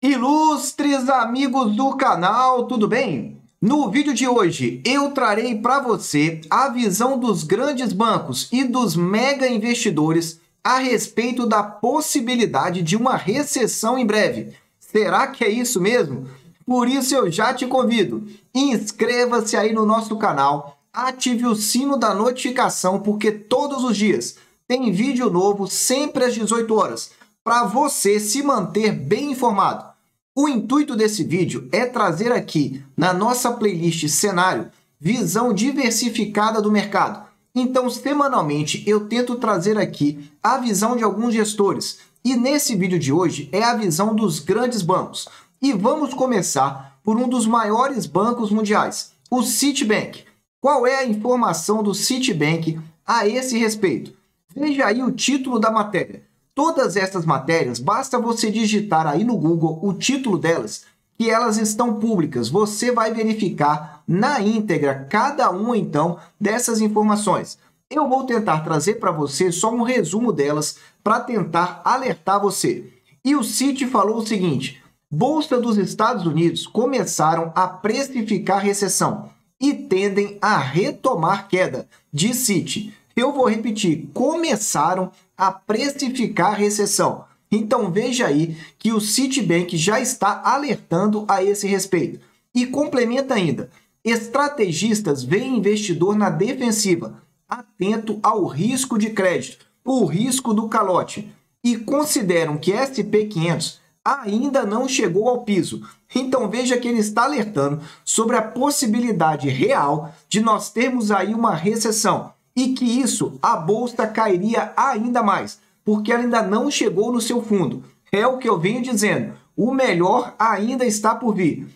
Ilustres amigos do canal, tudo bem? No vídeo de hoje, eu trarei para você a visão dos grandes bancos e dos mega investidores a respeito da possibilidade de uma recessão em breve. Será que é isso mesmo? Por isso eu já te convido, inscreva-se aí no nosso canal, ative o sino da notificação, porque todos os dias tem vídeo novo, sempre às 18 horas, para você se manter bem informado. O intuito desse vídeo é trazer aqui, na nossa playlist Cenário, visão diversificada do mercado. Então, semanalmente, eu tento trazer aqui a visão de alguns gestores. E nesse vídeo de hoje é a visão dos grandes bancos. E vamos começar por um dos maiores bancos mundiais, o Citibank. Qual é a informação do Citibank a esse respeito? Veja aí o título da matéria. Todas essas matérias, basta você digitar aí no Google o título delas, que elas estão públicas. Você vai verificar na íntegra cada uma, então, dessas informações. Eu vou tentar trazer para você só um resumo delas para tentar alertar você. E o Citi falou o seguinte: Bolsa dos Estados Unidos começaram a precificar recessão e tendem a retomar queda, diz Citi. Eu vou repetir, começaram a precificar recessão. Então veja aí que o Citibank já está alertando a esse respeito. E complementa ainda, estrategistas veem investidor na defensiva, atento ao risco de crédito, o risco do calote, e consideram que SP500 ainda não chegou ao piso. Então veja que ele está alertando sobre a possibilidade real de nós termos aí uma recessão. E que isso, a bolsa cairia ainda mais, porque ela ainda não chegou no seu fundo. É o que eu venho dizendo, o melhor ainda está por vir.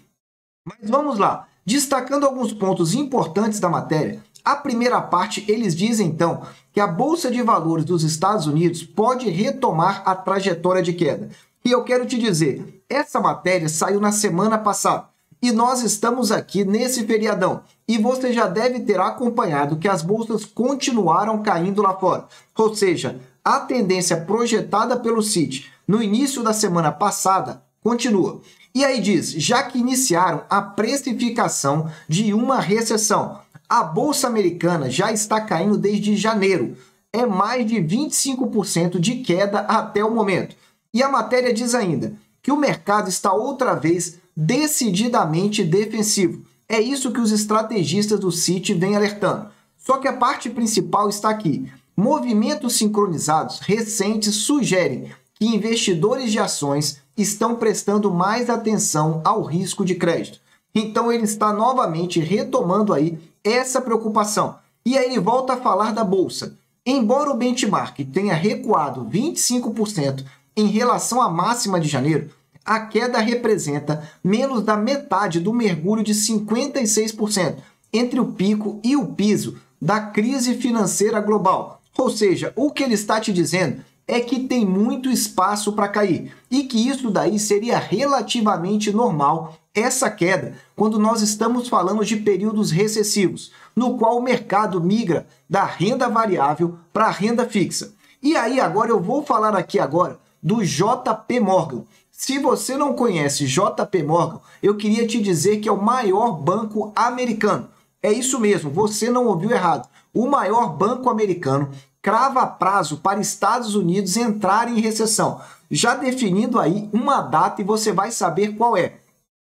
Mas vamos lá, destacando alguns pontos importantes da matéria. A primeira parte, eles dizem então que a Bolsa de Valores dos Estados Unidos pode retomar a trajetória de queda. E eu quero te dizer, essa matéria saiu na semana passada. E nós estamos aqui nesse feriadão. E você já deve ter acompanhado que as bolsas continuaram caindo lá fora. Ou seja, a tendência projetada pelo Citi no início da semana passada continua. E aí diz, já que iniciaram a precificação de uma recessão, a Bolsa Americana já está caindo desde janeiro. É mais de 25% de queda até o momento. E a matéria diz ainda que o mercado está outra vez decididamente defensivo. É isso que os estrategistas do Citi vêm alertando. Só que a parte principal está aqui. Movimentos sincronizados recentes sugerem que investidores de ações estão prestando mais atenção ao risco de crédito. Então ele está novamente retomando aí essa preocupação. E aí ele volta a falar da bolsa. Embora o benchmark tenha recuado 25% em relação à máxima de janeiro, a queda representa menos da metade do mergulho de 56% entre o pico e o piso da crise financeira global. Ou seja, o que ele está te dizendo é que tem muito espaço para cair e que isso daí seria relativamente normal, essa queda, quando nós estamos falando de períodos recessivos, no qual o mercado migra da renda variável para a renda fixa. E aí agora eu vou falar aqui agora do JP Morgan. Se você não conhece JP Morgan, eu queria te dizer que é o maior banco americano. É isso mesmo, você não ouviu errado. O maior banco americano crava prazo para Estados Unidos entrarem em recessão, já definindo aí uma data e você vai saber qual é.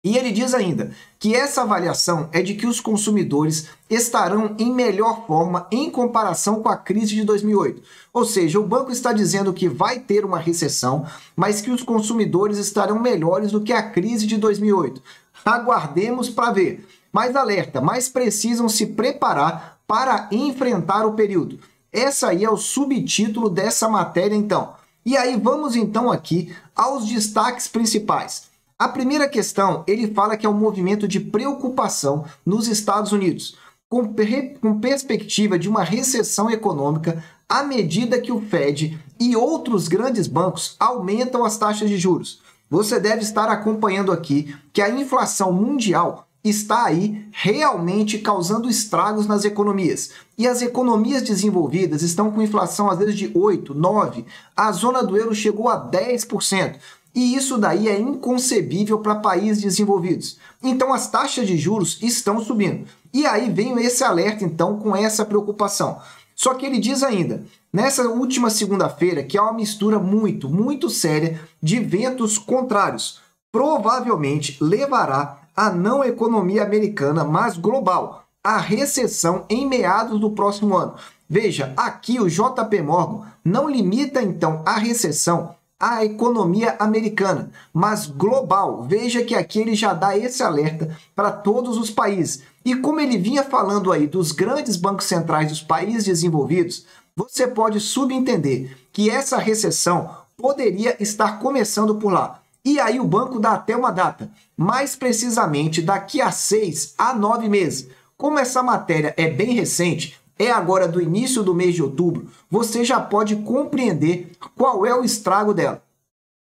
E ele diz ainda que essa avaliação é de que os consumidores estarão em melhor forma em comparação com a crise de 2008. Ou seja, o banco está dizendo que vai ter uma recessão, mas que os consumidores estarão melhores do que a crise de 2008. Aguardemos para ver. Mas alerta, mas precisam se preparar para enfrentar o período. Essa aí é o subtítulo dessa matéria então. E aí vamos então aqui aos destaques principais. A primeira questão, ele fala que é um movimento de preocupação nos Estados Unidos, com perspectiva de uma recessão econômica à medida que o Fed e outros grandes bancos aumentam as taxas de juros. Você deve estar acompanhando aqui que a inflação mundial está aí realmente causando estragos nas economias. E as economias desenvolvidas estão com inflação às vezes de 8%, 9%, a zona do euro chegou a 10%. E isso daí é inconcebível para países desenvolvidos. Então as taxas de juros estão subindo. E aí vem esse alerta então com essa preocupação. Só que ele diz ainda, nessa última segunda-feira, que há uma mistura muito séria de ventos contrários. Provavelmente levará a não economia americana, mas global, à recessão em meados do próximo ano. Veja, aqui o JP Morgan não limita então a recessão à economia americana, mas global. Veja que aqui ele já dá esse alerta para todos os países. E como ele vinha falando aí dos grandes bancos centrais dos países desenvolvidos, você pode subentender que essa recessão poderia estar começando por lá. E aí o banco dá até uma data, mais precisamente daqui a 6 a 9 meses. Como essa matéria é bem recente, é agora do início do mês de outubro, você já pode compreender qual é o estrago dela.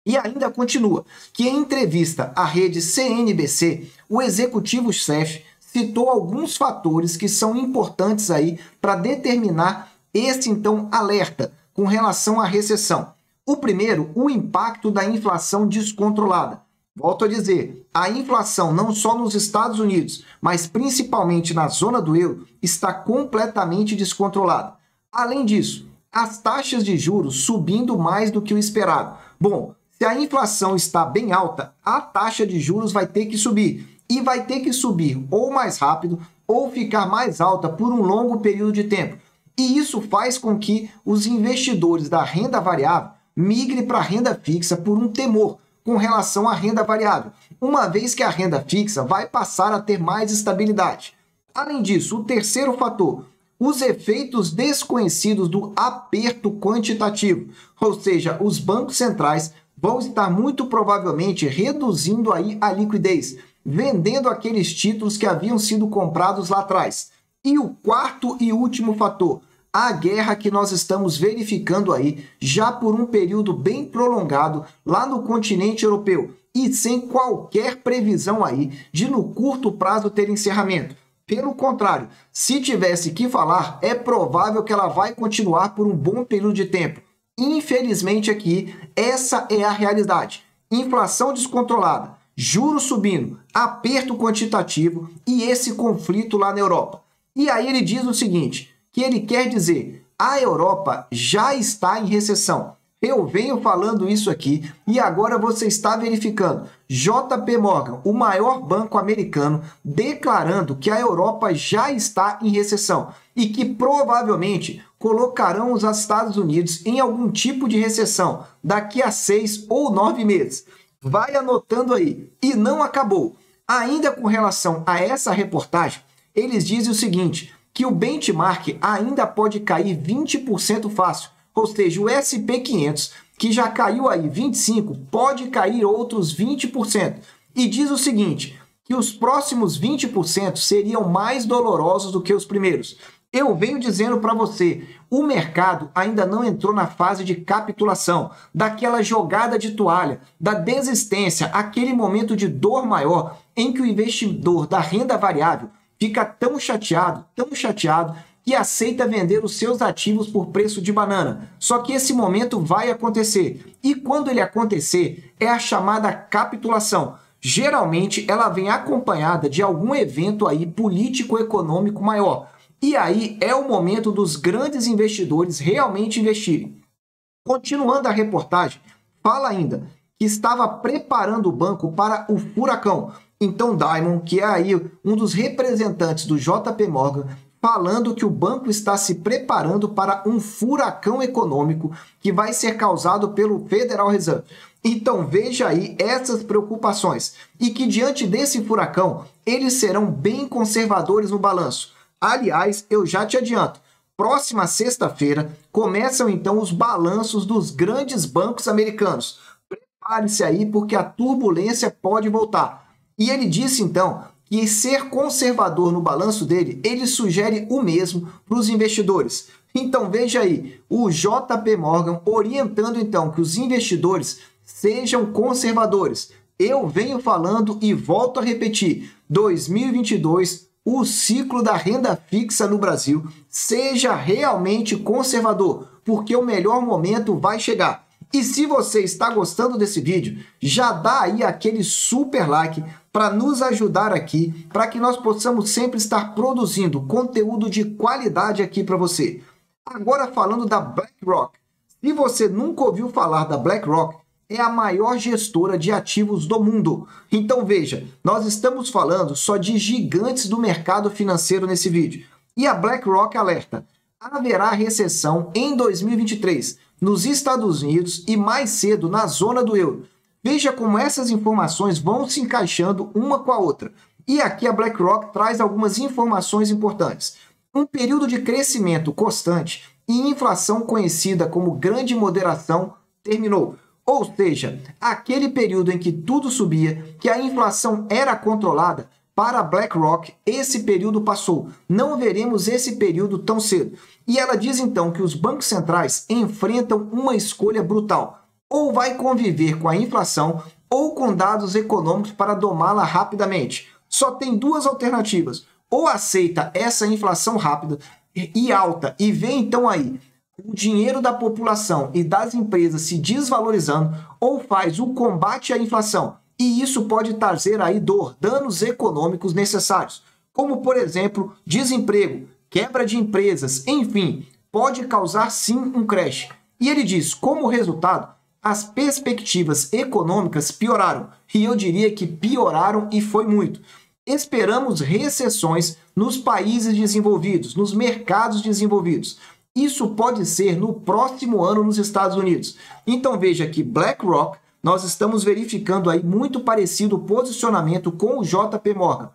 E ainda continua que em entrevista à rede CNBC, o executivo-chefe citou alguns fatores que são importantes aí para determinar esse então alerta com relação à recessão. O primeiro, o impacto da inflação descontrolada. Volto a dizer, a inflação não só nos Estados Unidos, mas principalmente na zona do euro, está completamente descontrolada. Além disso, as taxas de juros subindo mais do que o esperado. Bom, se a inflação está bem alta, a taxa de juros vai ter que subir. E vai ter que subir ou mais rápido ou ficar mais alta por um longo período de tempo. E isso faz com que os investidores da renda variável migrem para a renda fixa por um temor com relação à renda variável, uma vez que a renda fixa vai passar a ter mais estabilidade. Além disso, o terceiro fator, os efeitos desconhecidos do aperto quantitativo, ou seja, os bancos centrais vão estar muito provavelmente reduzindo aí a liquidez, vendendo aqueles títulos que haviam sido comprados lá atrás. E o quarto e último fator, a guerra que nós estamos verificando aí já por um período bem prolongado lá no continente europeu e sem qualquer previsão aí de no curto prazo ter encerramento. Pelo contrário, se tivesse que falar, é provável que ela vai continuar por um bom período de tempo. Infelizmente aqui, essa é a realidade. Inflação descontrolada, juros subindo, aperto quantitativo e esse conflito lá na Europa. E aí ele diz o seguinte, que ele quer dizer, a Europa já está em recessão. Eu venho falando isso aqui e agora você está verificando. JP Morgan, o maior banco americano, declarando que a Europa já está em recessão e que provavelmente colocarão os Estados Unidos em algum tipo de recessão daqui a 6 ou 9 meses. Vai anotando aí. E não acabou. Ainda com relação a essa reportagem, eles dizem o seguinte, que o benchmark ainda pode cair 20% fácil, ou seja, o SP500, que já caiu aí 25%, pode cair outros 20%. E diz o seguinte, que os próximos 20% seriam mais dolorosos do que os primeiros. Eu venho dizendo para você, o mercado ainda não entrou na fase de capitulação, daquela jogada de toalha, da desistência, aquele momento de dor maior em que o investidor da renda variável fica tão chateado, que aceita vender os seus ativos por preço de banana. Só que esse momento vai acontecer. E quando ele acontecer, é a chamada capitulação. Geralmente, ela vem acompanhada de algum evento aí político-econômico maior. E aí é o momento dos grandes investidores realmente investirem. Continuando a reportagem, fala ainda que estava preparando o banco para o furacão. Então, Diamond, que é aí um dos representantes do JP Morgan, falando que o banco está se preparando para um furacão econômico que vai ser causado pelo Federal Reserve. Então, veja aí essas preocupações e que diante desse furacão, eles serão bem conservadores no balanço. Aliás, eu já te adianto, próxima sexta-feira começam então os balanços dos grandes bancos americanos. Prepare-se aí porque a turbulência pode voltar. E ele disse, então, que ser conservador no balanço dele, ele sugere o mesmo para os investidores. Então, veja aí, o JP Morgan orientando, então, que os investidores sejam conservadores. Eu venho falando e volto a repetir, 2022, o ciclo da renda fixa no Brasil seja realmente conservador, porque o melhor momento vai chegar. E se você está gostando desse vídeo, já dá aí aquele super like para nos ajudar aqui, para que nós possamos sempre estar produzindo conteúdo de qualidade aqui para você. Agora falando da BlackRock. Se você nunca ouviu falar da BlackRock, é a maior gestora de ativos do mundo. Então veja, nós estamos falando só de gigantes do mercado financeiro nesse vídeo. E a BlackRock alerta: haverá recessão em 2023 nos Estados Unidos e mais cedo na zona do euro. Veja como essas informações vão se encaixando uma com a outra. E aqui a BlackRock traz algumas informações importantes. Um período de crescimento constante e inflação conhecida como grande moderação terminou. Ou seja, aquele período em que tudo subia, que a inflação era controlada, para a BlackRock, esse período passou. Não veremos esse período tão cedo. E ela diz então que os bancos centrais enfrentam uma escolha brutal. Ou vai conviver com a inflação ou com dados econômicos para domá-la rapidamente. Só tem duas alternativas. Ou aceita essa inflação rápida e alta e vê então aí o dinheiro da população e das empresas se desvalorizando, ou faz o combate à inflação. E isso pode trazer aí danos econômicos necessários, como, por exemplo, desemprego, quebra de empresas, enfim, pode causar sim um crash. E ele diz, como resultado, as perspectivas econômicas pioraram, e eu diria que pioraram e foi muito. Esperamos recessões nos países desenvolvidos, nos mercados desenvolvidos. Isso pode ser no próximo ano nos Estados Unidos. Então veja que BlackRock, nós estamos verificando aí muito parecido o posicionamento com o JP Morgan.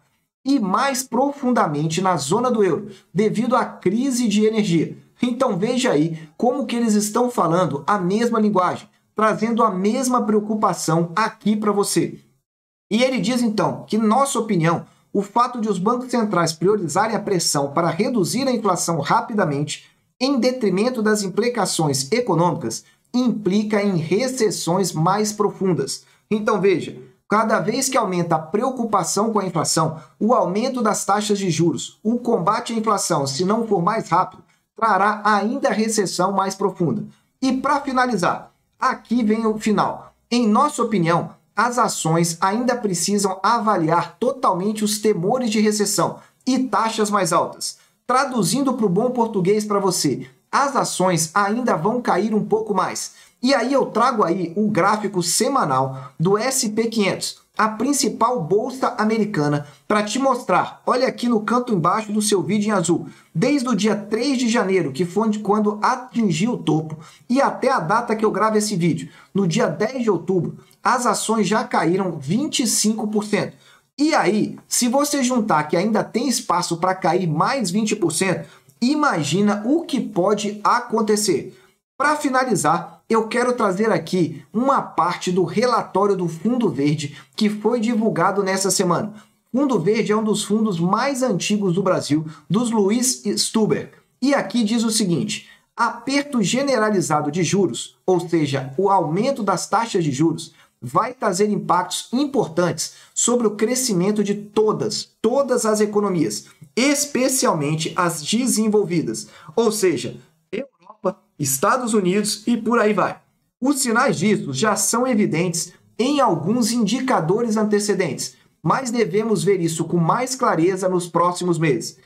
E mais profundamente na zona do euro, devido à crise de energia. Então veja aí como que eles estão falando a mesma linguagem, trazendo a mesma preocupação aqui para você. E ele diz então que, nossa opinião, o fato de os bancos centrais priorizarem a pressão para reduzir a inflação rapidamente, em detrimento das implicações econômicas, implica em recessões mais profundas. Então veja, cada vez que aumenta a preocupação com a inflação, o aumento das taxas de juros, o combate à inflação, se não for mais rápido, trará ainda recessão mais profunda. E para finalizar, aqui vem o final. Em nossa opinião, as ações ainda precisam avaliar totalmente os temores de recessão e taxas mais altas. Traduzindo para o bom português para você, as ações ainda vão cair um pouco mais. E aí eu trago aí o gráfico semanal do SP500, a principal bolsa americana, para te mostrar. Olha aqui no canto embaixo do seu vídeo em azul. Desde o dia 3 de janeiro, que foi quando atingiu o topo, e até a data que eu gravo esse vídeo, no dia 10 de outubro, as ações já caíram 25%. E aí, se você juntar que ainda tem espaço para cair mais 20%, imagina o que pode acontecer. Para finalizar, eu quero trazer aqui uma parte do relatório do Fundo Verde que foi divulgado nessa semana. Fundo Verde é um dos fundos mais antigos do Brasil, dos Luiz Stuber. E aqui diz o seguinte: aperto generalizado de juros, ou seja, o aumento das taxas de juros, vai trazer impactos importantes sobre o crescimento de todas as economias, especialmente as desenvolvidas, ou seja, Europa, Estados Unidos e por aí vai. Os sinais disso já são evidentes em alguns indicadores antecedentes, mas devemos ver isso com mais clareza nos próximos meses.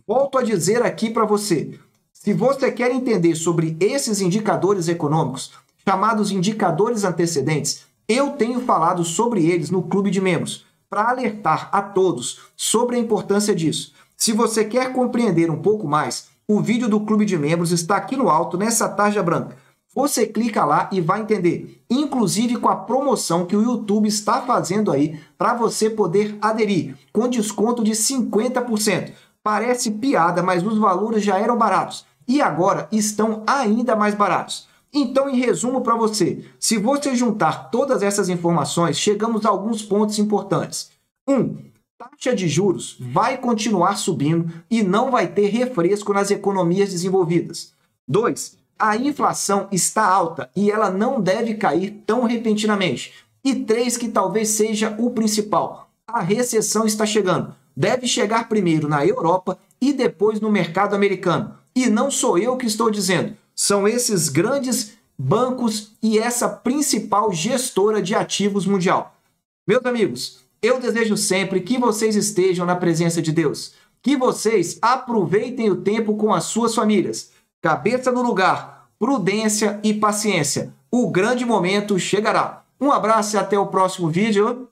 Volto a dizer aqui para você, se você quer entender sobre esses indicadores econômicos, chamados indicadores antecedentes, eu tenho falado sobre eles no Clube de Membros, para alertar a todos sobre a importância disso. Se você quer compreender um pouco mais, o vídeo do Clube de Membros está aqui no alto, nessa tarja branca. Você clica lá e vai entender, inclusive com a promoção que o YouTube está fazendo aí, para você poder aderir, com desconto de 50%. Parece piada, mas os valores já eram baratos, e agora estão ainda mais baratos. Então, em resumo para você, se você juntar todas essas informações, chegamos a alguns pontos importantes. 1. Taxa de juros vai continuar subindo e não vai ter refresco nas economias desenvolvidas. 2. A inflação está alta e ela não deve cair tão repentinamente. E 3, que talvez seja o principal, a recessão está chegando. Deve chegar primeiro na Europa e depois no mercado americano. E não sou eu que estou dizendo. São esses grandes bancos e essa principal gestora de ativos mundial. Meus amigos, eu desejo sempre que vocês estejam na presença de Deus, que vocês aproveitem o tempo com as suas famílias. Cabeça no lugar, prudência e paciência. O grande momento chegará. Um abraço e até o próximo vídeo.